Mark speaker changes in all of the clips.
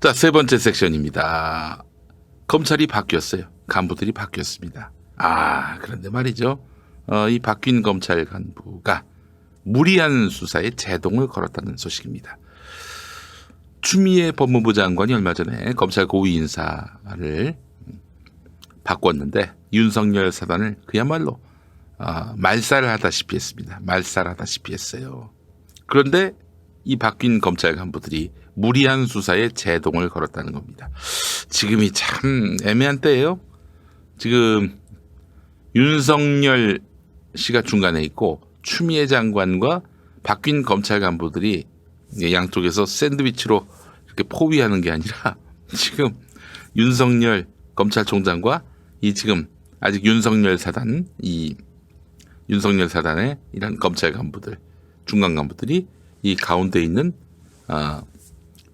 Speaker 1: 자, 세 번째 섹션입니다. 검찰이 바뀌었어요. 간부들이 바뀌었습니다. 그런데 말이죠. 이 바뀐 검찰 간부가 무리한 수사에 제동을 걸었다는 소식입니다. 추미애 법무부 장관이 얼마 전에 검찰 고위 인사를 바꿨는데 윤석열 사단을 그야말로 말살하다시피 했습니다. 말살하다시피 했어요. 그런데 이 바뀐 검찰 간부들이 무리한 수사에 제동을 걸었다는 겁니다. 지금이 참 애매한 때예요. 지금 윤석열 씨가 중간에 있고 추미애 장관과 바뀐 검찰 간부들이 양쪽에서 샌드위치로 이렇게 포위하는 게 아니라 지금 윤석열 검찰총장과 이 지금 아직 윤석열 사단의 이런 검찰 간부들, 중간 간부들이 이 가운데 있는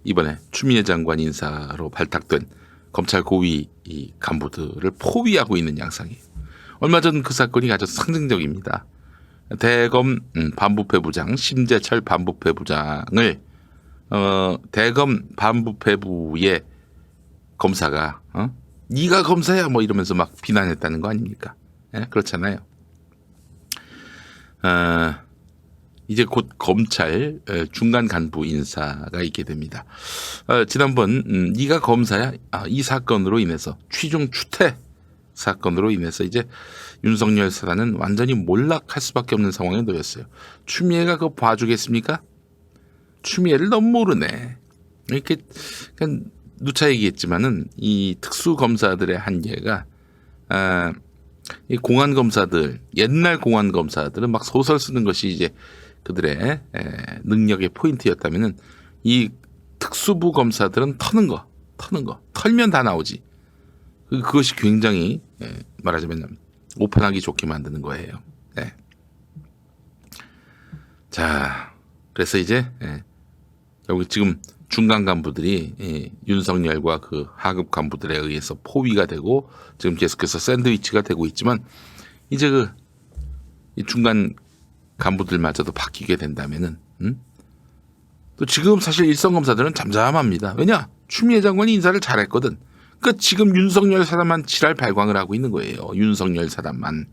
Speaker 1: 이번에 추미애 장관 인사로 발탁된 검찰 고위 이 간부들을 포위하고 있는 양상이에요. 얼마 전 그 사건이 아주 상징적입니다. 대검 반부패부장 심재철 반부패부장을 대검 반부패부의 검사가 네가 검사야 뭐 이러면서 막 비난했다는 거 아닙니까? 예? 그렇잖아요. 이제 곧 검찰 중간 간부 인사가 있게 됩니다. 지난번 네가 검사야 이 사건으로 인해서 취중 추태 사건으로 인해서 이제 윤석열 사단은 완전히 몰락할 수밖에 없는 상황에 놓였어요. 추미애가 그거 봐주겠습니까? 추미애를 너무 모르네. 이렇게 그냥 누차 얘기했지만은 이 특수 검사들의 한계가 이 공안 검사들 옛날 공안 검사들은 막 소설 쓰는 것이 이제 그들의 능력의 포인트였다면은 이 특수부 검사들은 터는 거 털면 다 나오지. 그것이 굉장히 말하자면 오판하기 좋게 만드는 거예요. 네. 자, 그래서 이제 여기 지금 중간 간부들이 윤석열과 그 하급 간부들에 의해서 포위가 되고 지금 계속해서 샌드위치가 되고 있지만 이제 그 중간 간부들마저도 바뀌게 된다면은 또 지금 사실 일선 검사들은 잠잠합니다. 왜냐? 추미애 장관이 인사를 잘했거든. 그러니까 지금 윤석열 사단만 지랄 발광을 하고 있는 거예요. 윤석열 사단만.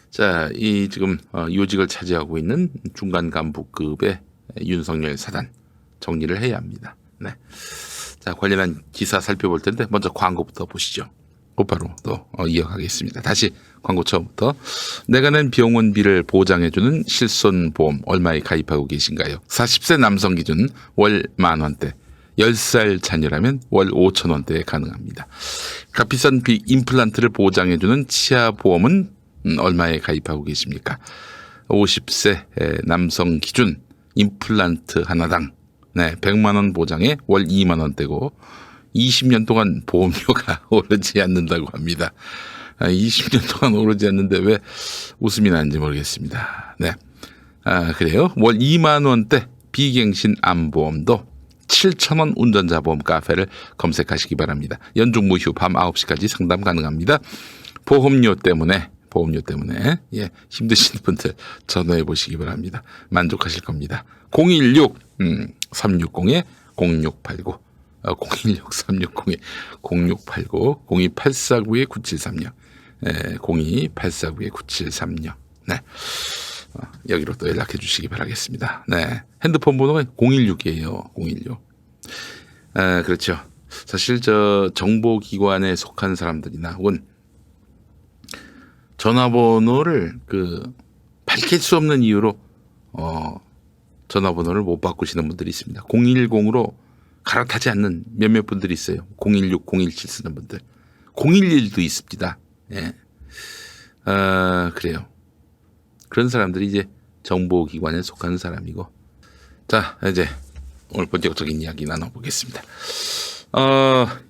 Speaker 1: 자, 이 지금 요직을 차지하고 있는 중간 간부급의 윤석열 사단 정리를 해야 합니다. 네. 자, 관련한 기사 살펴볼 텐데 먼저 광고부터 보시죠. 곧바로 또 이어가겠습니다. 다시 광고 처음부터. 내가 낸 병원비를 보장해주는 실손보험 얼마에 가입하고 계신가요? 40세 남성 기준 월 10,000원대, 10살 자녀라면 월 5,000원대에 가능합니다. 값비싼 임플란트를 보장해주는 치아보험은 얼마에 가입하고 계십니까? 50세 남성 기준 임플란트 하나당 100만 원 보장에 월 2만 원대고 20년 동안 보험료가 오르지 않는다고 합니다. 20년 동안 오르지 않는데 왜 웃음이 나는지 모르겠습니다. 네. 그래요. 월 2만 원대 비갱신 암보험도 7,000원 운전자 보험 카페를 검색하시기 바랍니다. 연중 무휴 밤 9시까지 상담 가능합니다. 보험료 때문에 힘드신 분들 전화해 보시기 바랍니다. 만족하실 겁니다. 016-360-0689 016-360-0689 02849-9736 02849-9736 네. 여기로 또 연락해 주시기 바라겠습니다. 네. 핸드폰 번호가 016이에요. 016. 그렇죠. 사실 저 정보기관에 속한 사람들이나 혹은 전화번호를 밝힐 수 없는 이유로 전화번호를 못 바꾸시는 분들이 있습니다. 010으로 갈아타지 않는 몇몇 분들이 있어요. 016, 017 쓰는 분들. 011도 있습니다. 예. 그래요. 그런 사람들이 이제 정보기관에 속한 사람이고. 자, 이제 오늘 본격적인 이야기 나눠보겠습니다.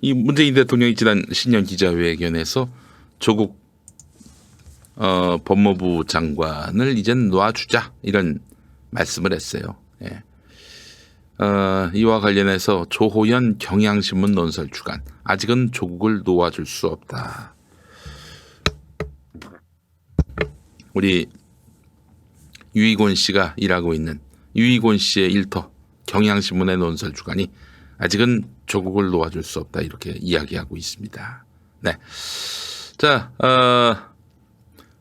Speaker 1: 이 문재인 대통령이 지난 신년 기자회견에서 조국 법무부 장관을 이젠 놔주자 이런 말씀을 했어요. 예. 이와 관련해서 조호연 경향신문 논설 주간 아직은 조국을 놓아줄 수 없다. 우리 유익원 씨가 일하고 있는 유익원 씨의 일터 경향신문의 논설 주간이 아직은 조국을 놓아줄 수 없다 이렇게 이야기하고 있습니다. 네, 자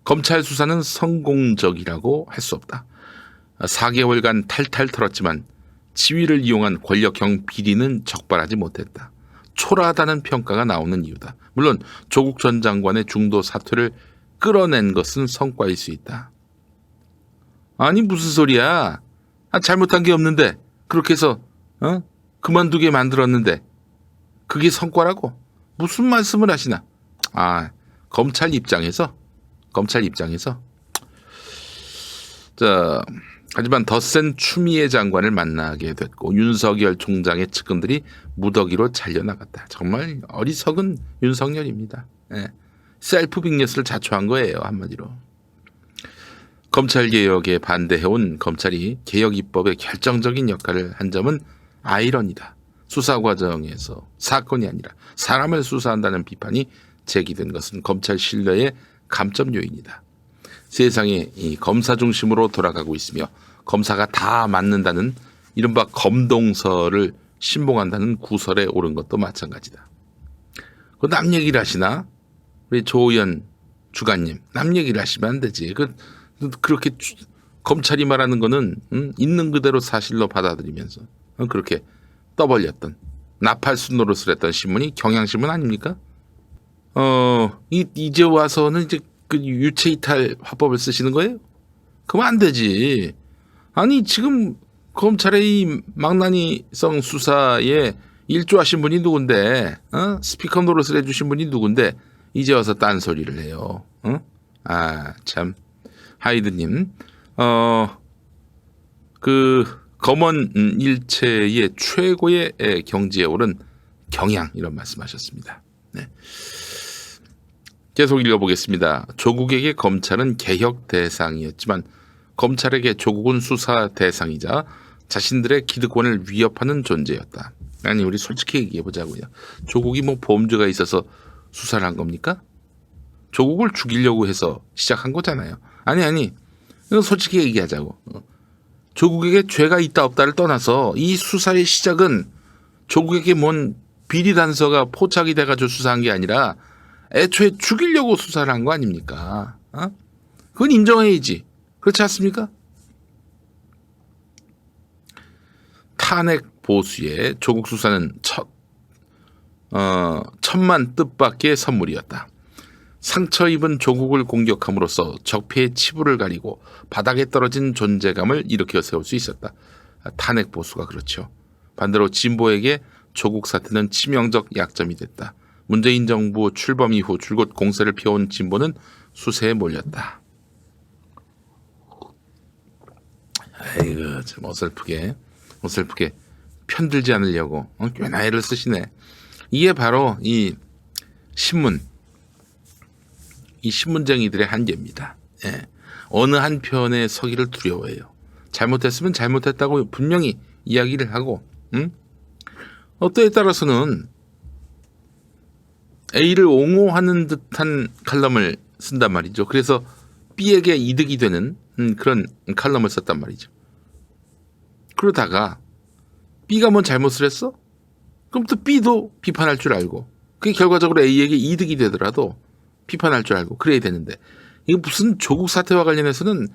Speaker 1: 검찰 수사는 성공적이라고 할 수 없다. 4개월간 탈탈 털었지만 지위를 이용한 권력형 비리는 적발하지 못했다. 초라하다는 평가가 나오는 이유다. 물론 조국 전 장관의 중도 사퇴를 끌어낸 것은 성과일 수 있다. 아니 무슨 소리야. 잘못한 게 없는데 그렇게 해서 그만두게 만들었는데 그게 성과라고? 무슨 말씀을 하시나. 검찰 입장에서 자, 하지만 더 센 추미애 장관을 만나게 됐고 윤석열 총장의 측근들이 무더기로 잘려나갔다. 정말 어리석은 윤석열입니다. 예. 셀프 빅뉴스를 자초한 거예요, 한마디로. 검찰개혁에 반대해온 검찰이 개혁 입법에 결정적인 역할을 한 점은 아이러니다. 수사 과정에서 사건이 아니라 사람을 수사한다는 비판이 제기된 것은 검찰 신뢰의 감점 요인이다. 세상이 이 검사 중심으로 돌아가고 있으며 검사가 다 맞는다는 이른바 검동설을 신봉한다는 구설에 오른 것도 마찬가지다. 그 남 얘기를 하시나? 우리 조의원 주간님 남 얘기를 하시면 안 되지. 그렇게 검찰이 말하는 거는 있는 그대로 사실로 받아들이면서 그렇게 떠벌렸던 나팔수 노릇을 했던 신문이 경향신문 아닙니까? 이제 와서는 이제 그 유체이탈 화법을 쓰시는 거예요? 그러면 안 되지. 아니 지금 검찰의 이 망나니성 수사에 일조하신 분이 누군데, 스피커 노릇을 해주신 분이 누군데 이제 와서 딴소리를 해요. 참. 하이드님, 그 검언 일체의 최고의 경지에 오른 경향 이런 말씀하셨습니다. 네. 계속 읽어보겠습니다. 조국에게 검찰은 개혁 대상이었지만 검찰에게 조국은 수사 대상이자 자신들의 기득권을 위협하는 존재였다. 아니 우리 솔직히 얘기해보자고요. 조국이 뭐 범죄가 있어서 수사를 한 겁니까? 조국을 죽이려고 해서 시작한 거잖아요. 아니 이건 솔직히 얘기하자고. 조국에게 죄가 있다 없다를 떠나서 이 수사의 시작은 조국에게 뭔 비리 단서가 포착이 돼가지고 수사한 게 아니라 애초에 죽이려고 수사를 한 거 아닙니까? 그건 인정해야지. 그렇지 않습니까? 탄핵 보수의 조국 수사는 천만 뜻밖의 선물이었다. 상처 입은 조국을 공격함으로써 적폐의 치부를 가리고 바닥에 떨어진 존재감을 일으켜 세울 수 있었다. 탄핵 보수가 그렇죠. 반대로 진보에게 조국 사태는 치명적 약점이 됐다. 문재인 정부 출범 이후 줄곧 공세를 피워온 진보는 수세에 몰렸다. 아이고 참 어설프게 편들지 않으려고 꽤나 애를 쓰시네. 이게 바로 이 신문쟁이들의 한계입니다. 예. 어느 한편에 서기를 두려워해요. 잘못했으면 잘못했다고 분명히 이야기를 하고, 때에 따라서는 A를 옹호하는 듯한 칼럼을 쓴단 말이죠. 그래서 B에게 이득이 되는 그런 칼럼을 썼단 말이죠. 그러다가 B가 뭔 잘못을 했어? 그럼 또 B도 비판할 줄 알고 그게 결과적으로 A에게 이득이 되더라도 비판할 줄 알고 그래야 되는데 이거 무슨 조국 사태와 관련해서는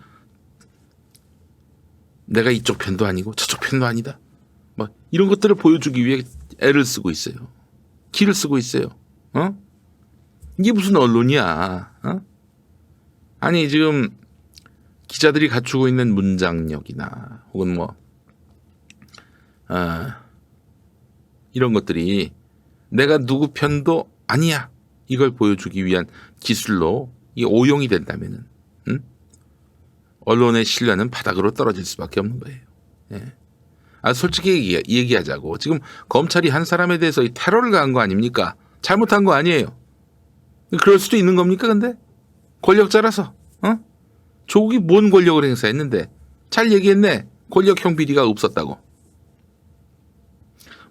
Speaker 1: 내가 이쪽 편도 아니고 저쪽 편도 아니다. 뭐 이런 것들을 보여주기 위해 애를 쓰고 있어요. 기를 쓰고 있어요. 이게 무슨 언론이야? 아니 지금 기자들이 갖추고 있는 문장력이나 혹은 뭐 이런 것들이 내가 누구 편도 아니야 이걸 보여주기 위한 기술로 이 오용이 된다면은 언론의 신뢰는 바닥으로 떨어질 수밖에 없는 거예요. 예. 솔직히 얘기하자고 지금 검찰이 한 사람에 대해서 이 테러를 가한 거 아닙니까? 잘못한 거 아니에요. 그럴 수도 있는 겁니까? 근데 권력자라서 조국이 뭔 권력을 행사했는데 잘 얘기했네. 권력형 비리가 없었다고.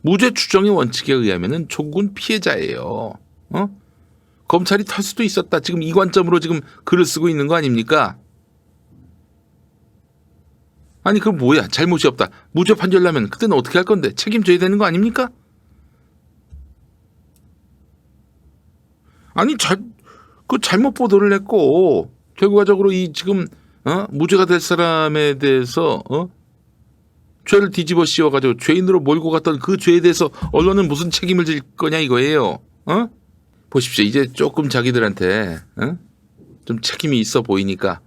Speaker 1: 무죄 추정의 원칙에 의하면은 조국은 피해자예요. 검찰이 털 수도 있었다. 지금 이 관점으로 지금 글을 쓰고 있는 거 아닙니까? 아니 그럼 뭐야? 잘못이 없다. 무죄 판결 나면 그때는 어떻게 할 건데? 책임져야 되는 거 아닙니까? 아니 그 잘못 보도를 했고 결과적으로 이 지금 무죄가 될 사람에 대해서 죄를 뒤집어 씌워가지고 죄인으로 몰고 갔던 그 죄에 대해서 언론은 무슨 책임을 질 거냐 이거예요. 보십시오. 이제 조금 자기들한테 좀 책임이 있어 보이니까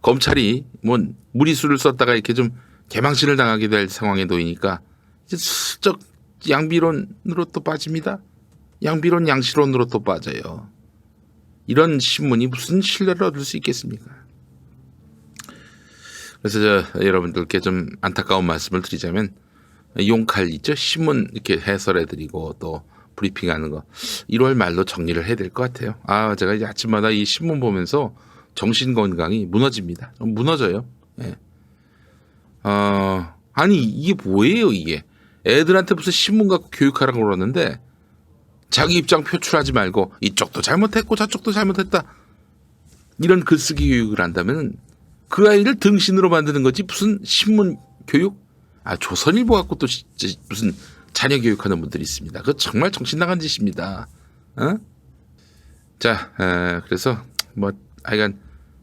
Speaker 1: 검찰이 뭐 무리수를 썼다가 이렇게 좀 개망신을 당하게 될 상황에 놓이니까 이제 슬쩍 양비론으로 또 빠집니다. 양비론 양시론으로 또 빠져요. 이런 신문이 무슨 신뢰를 얻을 수 있겠습니까? 그래서 여러분들께 좀 안타까운 말씀을 드리자면 용칼 있죠? 신문 이렇게 해설해드리고 또 브리핑하는 거 1월 말로 정리를 해야 될 것 같아요. 제가 이제 아침마다 이 신문 보면서 정신 건강이 무너집니다. 무너져요. 예. 아니 이게 뭐예요 이게? 애들한테 무슨 신문 갖고 교육하라고 그러는데 자기 입장 표출하지 말고 이쪽도 잘못했고 저쪽도 잘못했다. 이런 글쓰기 교육을 한다면 그 아이를 등신으로 만드는 거지 무슨 신문 교육? 조선일보 갖고 또 무슨 자녀 교육하는 분들이 있습니다. 그거 정말 정신 나간 짓입니다. 자, 그래서 뭐 하여간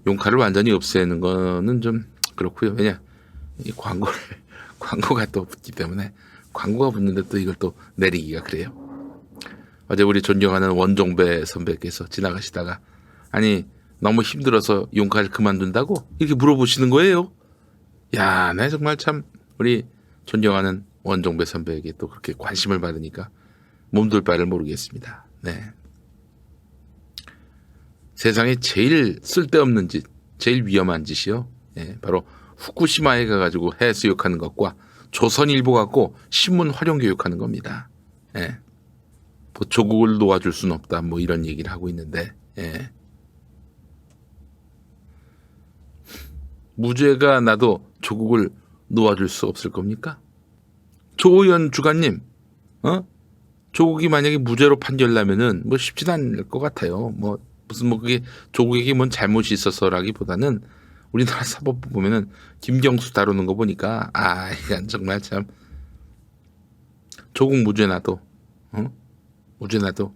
Speaker 1: 용칼을 완전히 없애는 거는 좀 그렇고요. 왜냐 이 광고가 또 붙기 때문에 광고가 붙는데 또 이걸 또 내리기가 그래요. 어제 우리 존경하는 원종배 선배께서 지나가시다가 아니 너무 힘들어서 용칼 그만둔다고 이렇게 물어보시는 거예요. 야, 나 정말 참 우리 존경하는 원종배 선배에게 또 그렇게 관심을 받으니까 몸둘 바를 모르겠습니다. 네. 세상에 제일 쓸데없는 짓, 제일 위험한 짓이요. 네, 바로 후쿠시마에 가가지고 해수욕하는 것과 조선일보 갖고 신문 활용 교육하는 겁니다. 네. 뭐 조국을 놓아줄 수는 없다. 뭐 이런 얘기를 하고 있는데, 예. 무죄가 나도 조국을 놓아줄 수 없을 겁니까? 조의원 주간님, 조국이 만약에 무죄로 판결 나면은 뭐 쉽진 않을 것 같아요. 뭐 무슨 뭐 그게 조국에게 뭔 잘못이 있어서라기보다는 우리나라 사법부 보면은 김경수 다루는 거 보니까 이건 정말 참 조국 무죄 나도, 무죄 나도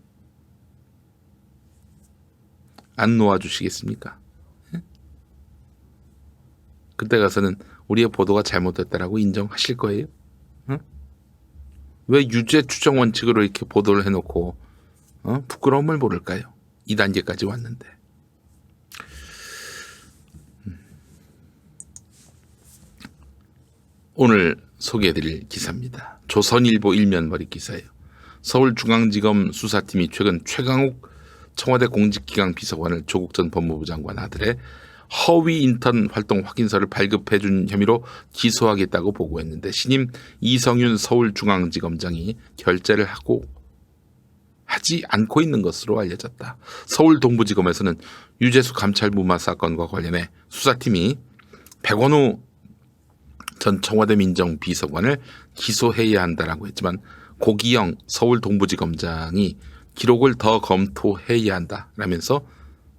Speaker 1: 안 놓아주시겠습니까? 그때 가서는 우리의 보도가 잘못됐다라고 인정하실 거예요? 왜 유죄 추정 원칙으로 이렇게 보도를 해놓고 부끄러움을 모를까요? 이 단계까지 왔는데. 오늘 소개해드릴 기사입니다. 조선일보 일면머리 기사예요. 서울중앙지검 수사팀이 최근 최강욱 청와대 공직기강 비서관을 조국 전 법무부 장관 아들의 허위 인턴 활동 확인서를 발급해 준 혐의로 기소하겠다고 보고했는데 신임 이성윤 서울중앙지검장이 결재를 하지 않고 있는 것으로 알려졌다. 서울동부지검에서는 유재수 감찰 무마 사건과 관련해 수사팀이 백원우 전 청와대 민정비서관을 기소해야 한다라고 했지만 고기영 서울동부지검장이 기록을 더 검토해야 한다라면서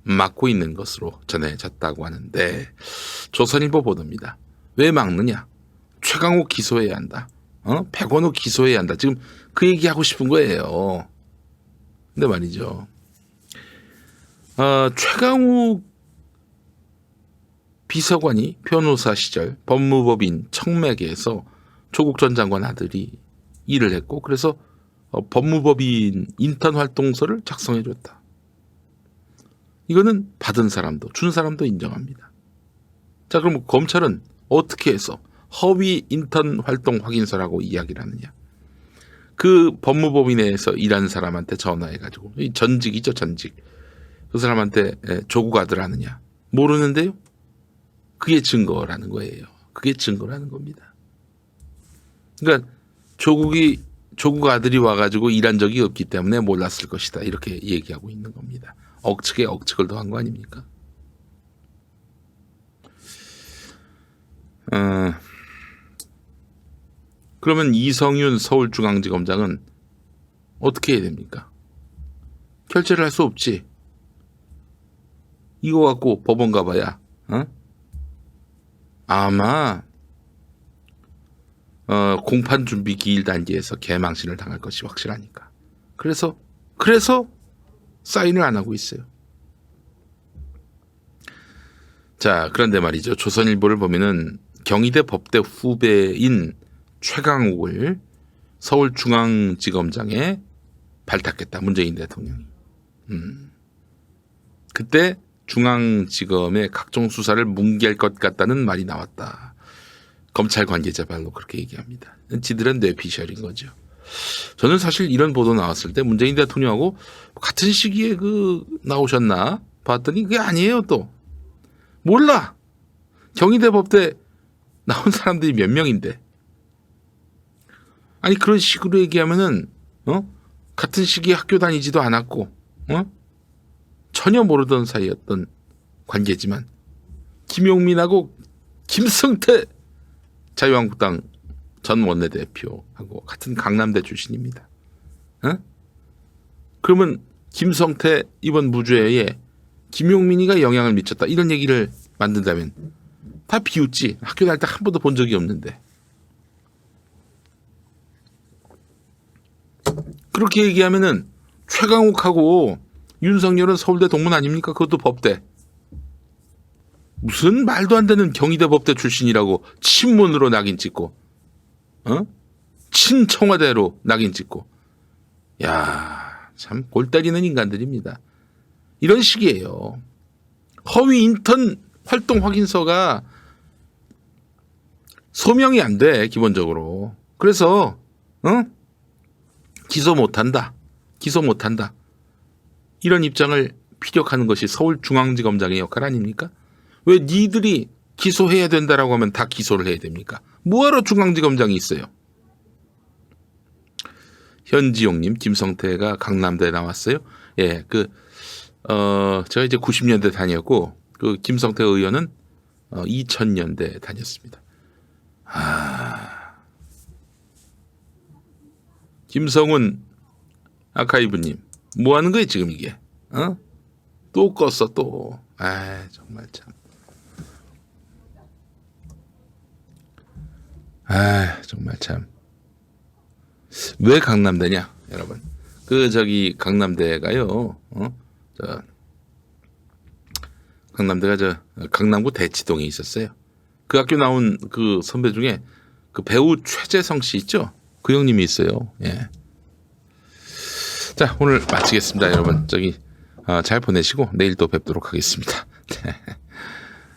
Speaker 1: 막고 있는 것으로 전해졌다고 하는데 조선일보 보도입니다. 왜 막느냐? 최강욱 기소해야 한다. 백원우 기소해야 한다. 지금 그 얘기하고 싶은 거예요. 근데 말이죠. 최강욱 비서관이 변호사 시절 법무법인 청맥에서 조국 전 장관 아들이 일을 했고 그래서 법무법인 인턴 활동서를 작성해 줬다. 이거는 받은 사람도 준 사람도 인정합니다. 자, 그럼 검찰은 어떻게 해서 허위 인턴 활동 확인서라고 이야기를 하느냐? 그 법무법인에서 일하는 사람한테 전화해가지고 전직이죠, 전직. 그 사람한테 조국 아들 아느냐? 모르는데요? 그게 증거라는 거예요. 그게 증거라는 겁니다. 그러니까 조국 아들이 와가지고 일한 적이 없기 때문에 몰랐을 것이다. 이렇게 얘기하고 있는 겁니다. 억측에 억측을 더한 거 아닙니까? 그러면 이성윤 서울중앙지검장은 어떻게 해야 됩니까? 결재를 할 수 없지. 이거 갖고 법원 가봐야 아마 공판 준비 기일 단계에서 개망신을 당할 것이 확실하니까. 그래서 사인을 안 하고 있어요. 자, 그런데 말이죠. 조선일보를 보면은 경희대 법대 후배인 최강욱을 서울중앙지검장에 발탁했다. 문재인 대통령이. 그때 중앙지검의 각종 수사를 뭉갤 것 같다는 말이 나왔다. 검찰 관계자 발로 그렇게 얘기합니다. 지들은 뇌피셜인 거죠. 저는 사실 이런 보도 나왔을 때 문재인 대통령하고 같은 시기에 나오셨나 봤더니 그게 아니에요. 또 몰라. 경희대 법대 나온 사람들이 몇 명인데. 아니 그런 식으로 얘기하면은 같은 시기에 학교 다니지도 않았고 전혀 모르던 사이였던 관계지만 김용민하고 김성태 자유한국당 전 원내대표하고 같은 강남대 출신입니다. 그러면 김성태 이번 무죄에 김용민이가 영향을 미쳤다 이런 얘기를 만든다면 다 비웃지. 학교 다닐 때 한 번도 본 적이 없는데. 그렇게 얘기하면은 최강욱하고 윤석열은 서울대 동문 아닙니까? 그것도 법대. 무슨 말도 안 되는 경희대 법대 출신이라고 친문으로 낙인 찍고 친청와대로 낙인 찍고. 야, 참 골 때리는 인간들입니다. 이런 식이에요. 허위 인턴 활동 확인서가 소명이 안 돼, 기본적으로. 그래서 기소 못한다. 이런 입장을 피력하는 것이 서울중앙지검장의 역할 아닙니까? 왜 니들이 기소해야 된다라고 하면 다 기소를 해야 됩니까? 뭐하러 중앙지검장이 있어요? 현지용님, 김성태가 강남대에 나왔어요. 예, 제가 이제 90년대 다녔고, 김성태 의원은 2000년대 다녔습니다. 김성훈 아카이브님, 뭐 하는 거예요, 지금 이게? 또 껐어, 또. 정말 참. 정말 참. 왜 강남대냐, 여러분? 강남대가요, 강남대가 강남구 대치동에 있었어요. 그 학교 나온 그 선배 중에 그 배우 최재성 씨 있죠? 그 형님이 있어요. 예. 자, 오늘 마치겠습니다, 여러분. 잘 보내시고 내일 또 뵙도록 하겠습니다.